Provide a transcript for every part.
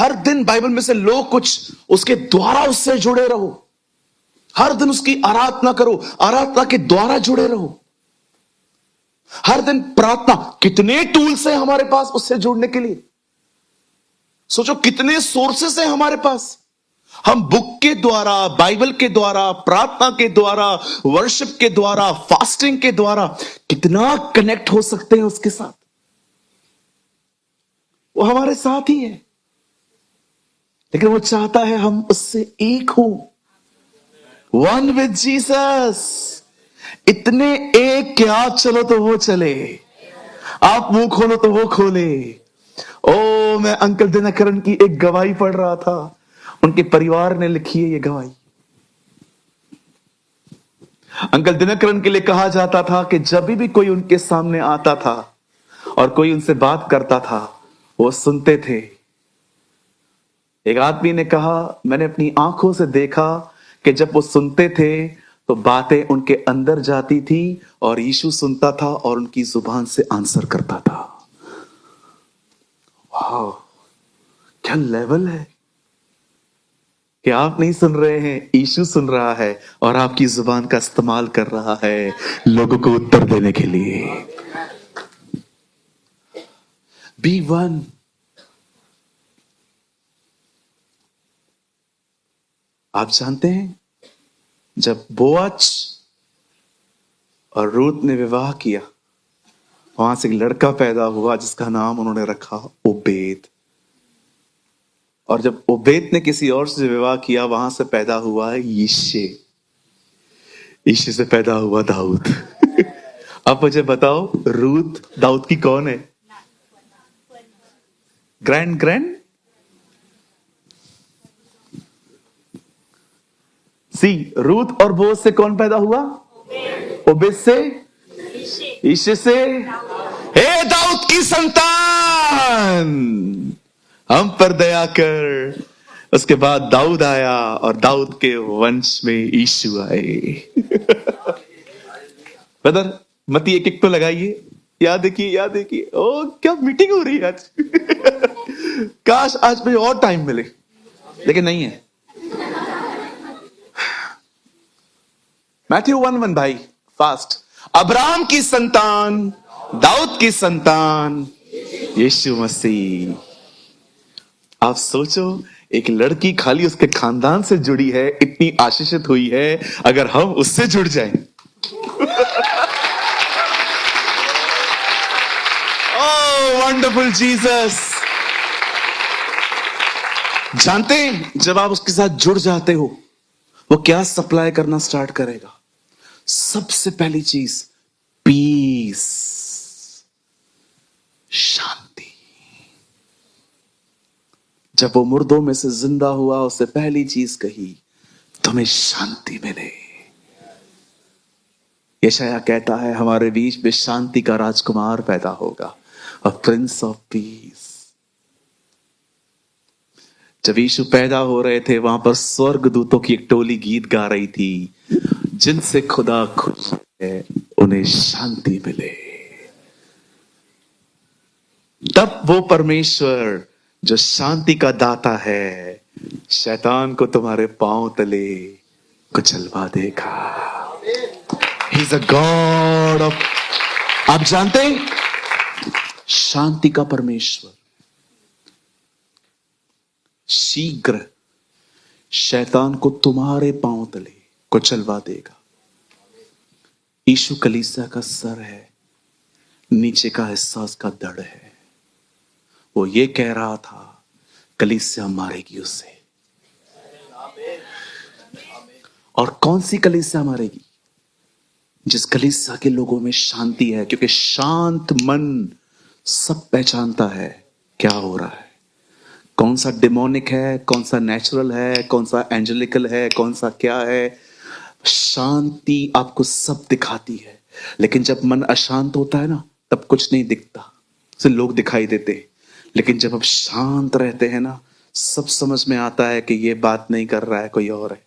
हर दिन बाइबल में से लो कुछ, उसके द्वारा उससे जुड़े रहो। हर दिन उसकी आराधना करो, आराधना के द्वारा जुड़े रहो। हर दिन प्रार्थना। कितने टूल्स हैं हमारे पास उससे जुड़ने के लिए। सोचो कितने सोर्सेस हैं हमारे पास। हम बुक के द्वारा, बाइबल के द्वारा, प्रार्थना के द्वारा, वर्शिप के द्वारा, फास्टिंग के द्वारा कितना कनेक्ट हो सकते हैं उसके साथ। वो हमारे साथ ही है, लेकिन वो चाहता है हम उससे एक हो। One with Jesus. इतने एक कि आप चलो तो वो चले, आप मुंह खोलो तो वो खोले। ओ, मैं अंकल दिनकरन की एक गवाही पढ़ रहा था। उनके परिवार ने लिखी है ये गवाही। अंकल दिनकरन के लिए कहा जाता था कि जब भी कोई उनके सामने आता था और कोई उनसे बात करता था, वो सुनते थे। एक आदमी ने कहा, मैंने अपनी आंखों से देखा कि जब वो सुनते थे तो बातें उनके अंदर जाती थी और यीशु सुनता था और उनकी जुबान से आंसर करता था। वाह, क्या लेवल है कि आप नहीं सुन रहे हैं, यीशु सुन रहा है और आपकी जुबान का इस्तेमाल कर रहा है लोगों को उत्तर देने के लिए। B one. आप जानते हैं, जब बोआज और रूत ने विवाह किया, वहां से एक लड़का पैदा हुआ जिसका नाम उन्होंने रखा ओबेद। और जब ओबेद ने किसी और से विवाह किया, वहां से पैदा हुआ है यिशे। यिशे से पैदा हुआ दाऊद। अब मुझे बताओ, रूत दाऊद की कौन है? ग्रैंड ग्रैंड सी। रूत और बोअज से कौन पैदा हुआ? ओबेद से, यिशे से। हे दाऊद की संतान, हम पर दया कर। उसके बाद दाऊद आया और दाऊद के वंश में यीशु आए। ब्रदर मती एक एक तो लगाइए, याद देखिए, याद देखिए। ओ, क्या मीटिंग हो रही है आज। काश आज मुझे और टाइम मिले, लेकिन नहीं है। मैथ्यू 1:1 भाई, फास्ट। अब्राहम की संतान, दाऊद की संतान, यीशु मसीह। आप सोचो, एक लड़की खाली उसके खानदान से जुड़ी है, इतनी आशीषित हुई है, अगर हम उससे जुड़ जाएं। ओह वंडरफुल जीसस। जानते हैं, जब आप उसके साथ जुड़ जाते हो, वो क्या सप्लाई करना स्टार्ट करेगा? सबसे पहली चीज पीस, शांति। जब वो मुर्दों में से जिंदा हुआ, उससे पहली चीज कही, तुम्हें शांति मिले। यशायाह कहता है, हमारे बीच में शांति का राजकुमार पैदा होगा, अ प्रिंस ऑफ पीस। जब यीशु पैदा हो रहे थे, वहां पर स्वर्गदूतों की एक टोली गीत गा रही थी, जिनसे खुदा खुश है उन्हें शांति मिले। तब वो परमेश्वर जो शांति का दाता है, शैतान को तुम्हारे पांव तले कुचलवा देगा। He is a God of. आप जानते हैं, शांति का परमेश्वर शीघ्र शैतान को तुम्हारे पांव तले कुचलवा देगा। यीशु कलीसिया का सर है, नीचे का हिस्सा उसका धड़ है। वो ये कह रहा था, कलीसिया मारेगी उसे। और कौन सी कलीसिया मारेगी? जिस कलीसिया के लोगों में शांति है, क्योंकि शांत मन सब पहचानता है क्या हो रहा है, कौन सा डिमोनिक है, कौन सा नेचुरल है, कौन सा एंजेलिकल है, कौन सा क्या है। शांति आपको सब दिखाती है। लेकिन जब मन अशांत होता है ना, तब कुछ नहीं दिखता, सिर्फ लोग दिखाई देते हैं। लेकिन जब आप शांत रहते हैं ना, सब समझ में आता है कि ये बात नहीं कर रहा है, कोई और है।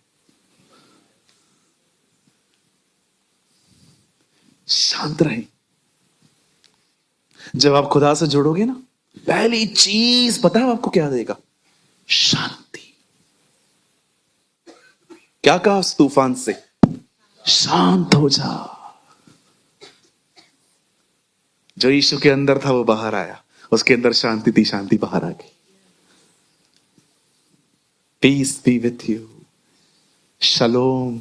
शांत रहें। जब आप खुदा से जुड़ोगे ना, पहली चीज पता है आपको क्या देगा? शांति। क्या कहा उस तूफान से? शांत हो जा। जो यीशु के अंदर था वो बाहर आया, उसके अंदर शांति थी, शांति बाहर आ गई। पीस बी विथ यू, शलोम।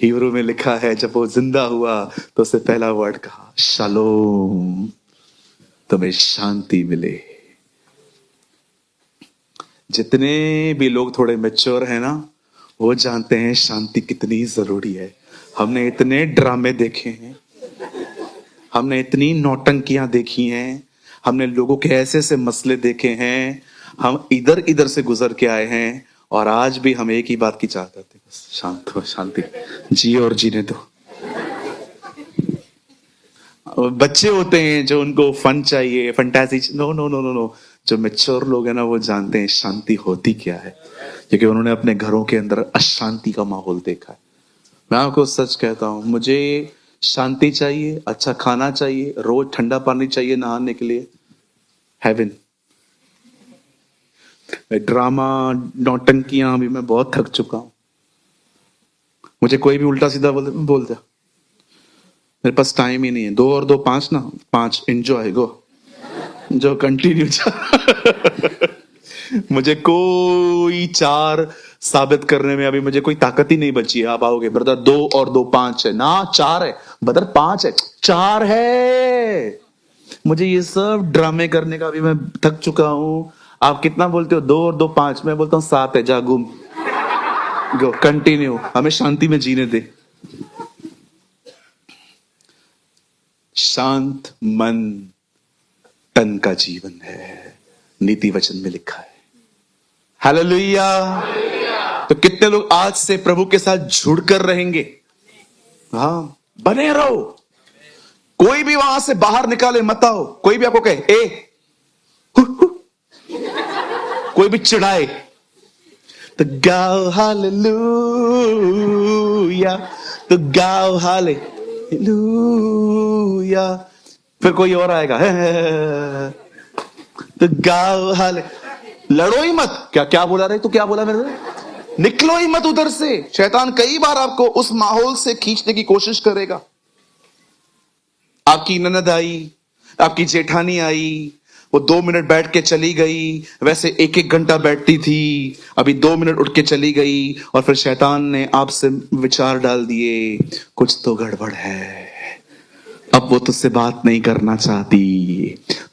हिब्रू में लिखा है जब वो जिंदा हुआ तो उससे पहला वर्ड कहा शलोम, तुम्हें शांति मिले। जितने भी लोग थोड़े मैच्योर हैं ना, वो जानते हैं शांति कितनी जरूरी है। हमने इतने ड्रामे देखे हैं, हमने इतनी नौटंकियां देखी हैं, हमने लोगों के ऐसे ऐसे मसले देखे हैं, हम इधर इधर से गुजर के आए हैं, और आज भी हम एक ही बात की चाह करते, बस शांत हो, शांति जिए और जीने दो। बच्चे होते हैं जो उनको फन चाहिए, fantasy. No no no no no. जो मैच्योर लोग हैं ना, वो जानते हैं शांति होती क्या है, क्योंकि उन्होंने अपने घरों के अंदर अशांति का माहौल देखा है। मैं आपको सच कहता हूं, मुझे शांति चाहिए, अच्छा खाना चाहिए, रोज ठंडा पानी चाहिए नहाने के लिए, हेवन। ड्रामा नौटंकियां भी मैं बहुत थक चुका हूं। मुझे कोई भी उल्टा सीधा बोल दे, मेरे पास टाइम ही नहीं है। 2 और 2 5 ना, 5 एंजॉय गो, जो कंटिन्यू। मुझे कोई 4 साबित करने में अभी मुझे कोई ताकत ही नहीं बची है। आप आओगे ब्रदर 2 और 2 5 है ना, 4 है ब्रदर, 5 है, 4 है। मुझे ये सब ड्रामे करने का अभी मैं थक चुका हूं। आप कितना बोलते हो? 2 और 2 5। मैं बोलता हूं 7 है, जा घूम गो, कंटिन्यू, हमें शांति में जीने दे। शांत मन तन का जीवन है, नीति वचन में लिखा है। हालेलुया। तो कितने लोग आज से प्रभु के साथ जुड़कर रहेंगे? हाँ, बने रहो। कोई भी वहां से बाहर निकाले मत आओ। कोई भी आपको कहे ए कोई भी चिढ़ाए तो गाओ हालेलुया, तो गाओ हालेलुया। फिर कोई और आएगा तो गाओ हाले। लड़ो ही मत। क्या क्या बोला रहे? तो क्या बोला मेरे? निकलो ही मत उधर से। शैतान कई बार आपको उस माहौल से खींचने की कोशिश करेगा। आपकी ननद आई, आपकी जेठानी आई, वो 2 मिनट बैठ के चली गई, वैसे 1-1 घंटा बैठती थी, अभी 2 मिनट उठ के चली गई, और फिर शैतान ने आपसे विचार डाल दिए, कुछ तो गड़बड़ है, अब वो तुझसे बात नहीं करना चाहती,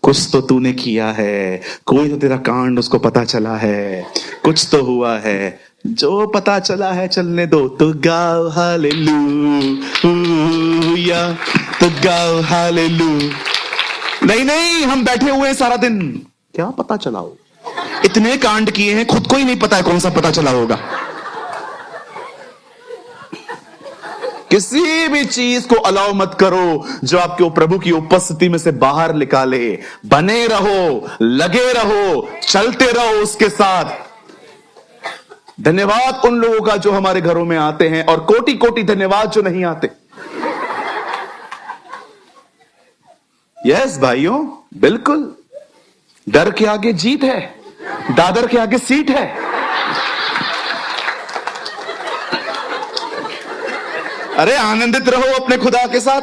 कुछ तो तूने किया है, कोई तो तेरा कांड उसको पता चला है, कुछ तो हुआ है। जो पता चला है चलने दो, तो गाओ हालेलुया, तो गाओ हालेलुया। नहीं नहीं, हम बैठे हुए हैं सारा दिन, क्या पता चला हो? इतने कांड किए हैं, खुद को ही नहीं पता है कौन सा पता चला होगा। किसी भी चीज को अलाउ मत करो जो आपके प्रभु की उपस्थिति में से बाहर निकाले। बने रहो, लगे रहो, चलते रहो उसके साथ। धन्यवाद उन लोगों का जो हमारे घरों में आते हैं, और कोटि कोटि धन्यवाद जो नहीं आते। यस भाइयों, बिल्कुल। डर के आगे जीत है, दादर के आगे सीट है। अरे आनंदित रहो अपने खुदा के साथ।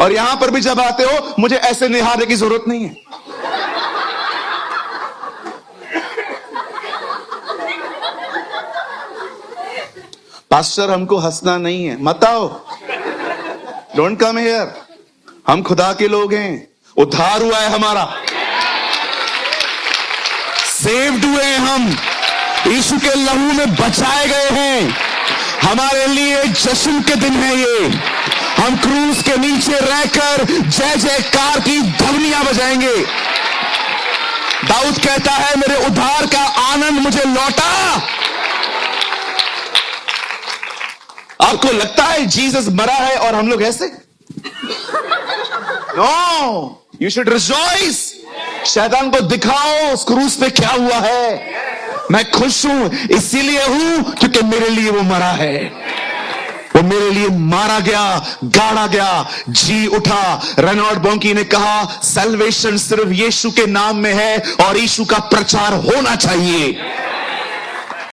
और यहां पर भी जब आते हो, मुझे ऐसे निहारने की जरूरत नहीं है। पास्टर हमको हंसना नहीं है, मत आओ, डोंट कम हियर। हम खुदा के लोग हैं, उद्धार हुआ है हमारा, सेव्ड हुए हैं हम, यीशु के लहू में बचाए गए हैं। हमारे लिए जश्न के दिन है ये। हम क्रूस के नीचे रहकर जय जयकार की ध्वनियां बजाएंगे। दाऊद कहता है, मेरे उद्धार का आनंद मुझे लौटा। आपको लगता है जीसस मरा है और हम लोग ऐसे? No, you should rejoice. शैतान को दिखाओ उस क्रूस पे क्या हुआ है। मैं खुश हूं, इसीलिए हूं क्योंकि मेरे लिए वो मरा है। वो मेरे लिए मारा गया, गाड़ा गया, जी उठा। रेनॉल्ड बॉन्की ने कहा सैल्वेशन सिर्फ यीशु के नाम में है और यीशु का प्रचार होना चाहिए।